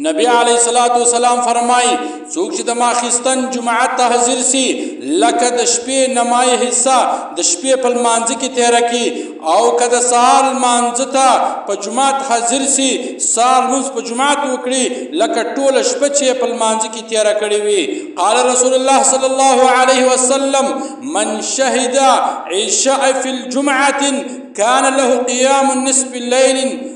نبی علیہ الصلوۃ والسلام فرمائی څوک چې د ماخستن جمعه ته حاضر سي لکه د شپې نمای حصہ د شپې په لمانځه کې تیره کړي او که د سهار لمانځه ته په جمعه حاضر سي سهار لمونځ په جمعه وکړي لکه ټوله شپه چې په لمانځه کې تیره کړې وي. قال رسول الله صلی الله علیه وسلم من شهد عشاء في الجمعة كان له قيام نصف الليل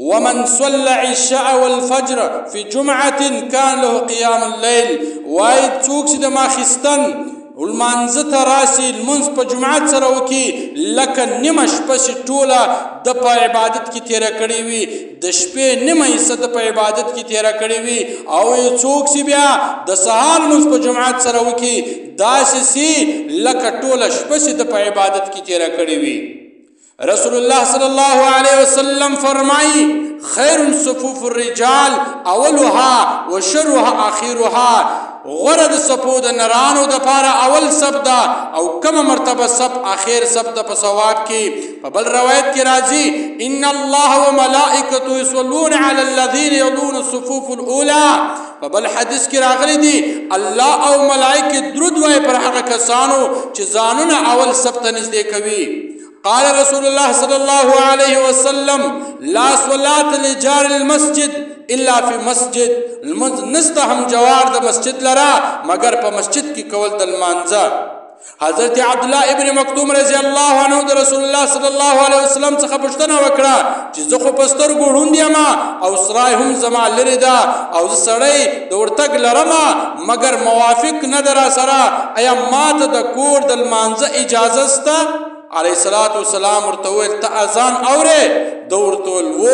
ومن صلى عشاء والفجر في جمعة كان له قيام الليل. وايد څوک چې د ماخستن لمانځه ته راسي لمونځ په جمعه سره وکړي لکه نیمه شپه چې ټوله د په عبادت کې تیره کړې وي د شپې نیمه حصه د په عبادت کې تیره کړې وي او څوک چې بیا د سهار لمونځ په جمعه سره وکړي داسې سي لکه ټوله شپه چې د په عبادت کې تیره کړې وي. رسول الله صلی الله علیه وسلم فرمائی خیر صفوف الرجال اولها وشرها آخرها. غرد صفو د نرانو د پاره اول صف دا او کم مرتبه صف آخر صف د په ثواب کې. په بل روایت کې راځي ان الله وملائکته یصلون علی الذین یلون الصفوف الاولى. په بل حدیث کې راغلی دی الله او ملائکه درود وایي پر هغه کسانو چې ځانونه اول صف ته نږدې کوي. قال رسول الله صلى الله عليه وسلم لا صلاة لجار المسجد الا في مسجد. نسته هم جوار د مسجد لرا مگر په مسجد کې کول د لمانځه. حضرت عبدالله ابن مکتوم رضی الله عنه د رسول الله صلی الله علیه وسلم څخه پوښتنه وکړه چې زه خو په سترګو ړوند یم او سرای هم زما لرې ده او زه سړی د ورتګ لرم مګر موافق نه ده راسره ایا ماته د کور د لمانځه اجازه شته؟ علیه الصلاۃ والسلام ورته وویل ته اذان اورې؟ ده ورته وویل و.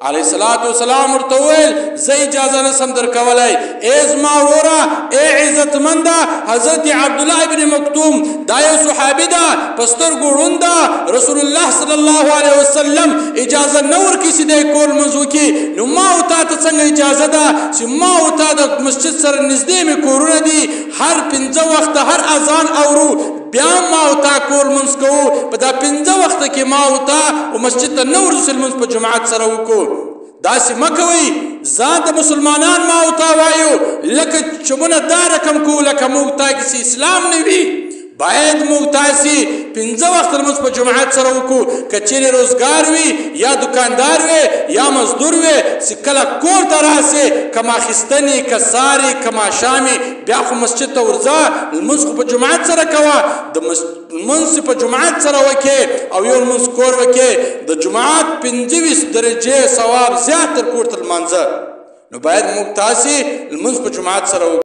علیه الصلاۃ والسلام ورته وویل زه اجازه نشم درکولی. ای زما وروره ای عزتمنده حضرت عبدالله ابن مکتوم دا یو صحابي ده په سترګو ړوند ده رسول الله صلی الله علیه وسلم اجازه نه ورکړي چې دی کور لمونځ وکړي نو ما او تا ته څنګه اجازه ده چې ما او تا د مسجد سره نږدې مې کورونه دي هر 5 وخته هر اذان اورو بیا ما او تا کور لمونځ کوو په دا 5 وخته کې ما او تا او مسجد ته نه ورځو چې لمونځ په جماعت سره وکړو. داسې مه کوئ ځان د مسلمانان ما او تا وایو لکه چې مونږ دا رقم کوو لکه موږ تا کې چې اسلام نه وي. باید موږ تاسې 5 وخته لمونځ په جماعت سره وکړو. که چیرې روزګار وي یا دکاندار وي یا مزدور وي چې کله کور ته راسې که ماخستن یې که سهار یې که ماښام یې بیا خو مسجد ته ورځه لمونځ خو په جماعت سره کوه. د لمونځ په جماعت سره وکړې او یو لمونځ کور وکړې د جماعت 25 درجې ثواب زیات تر کور ته لمانځه. نو باید موږ تاسې لمونځ په جماعت سره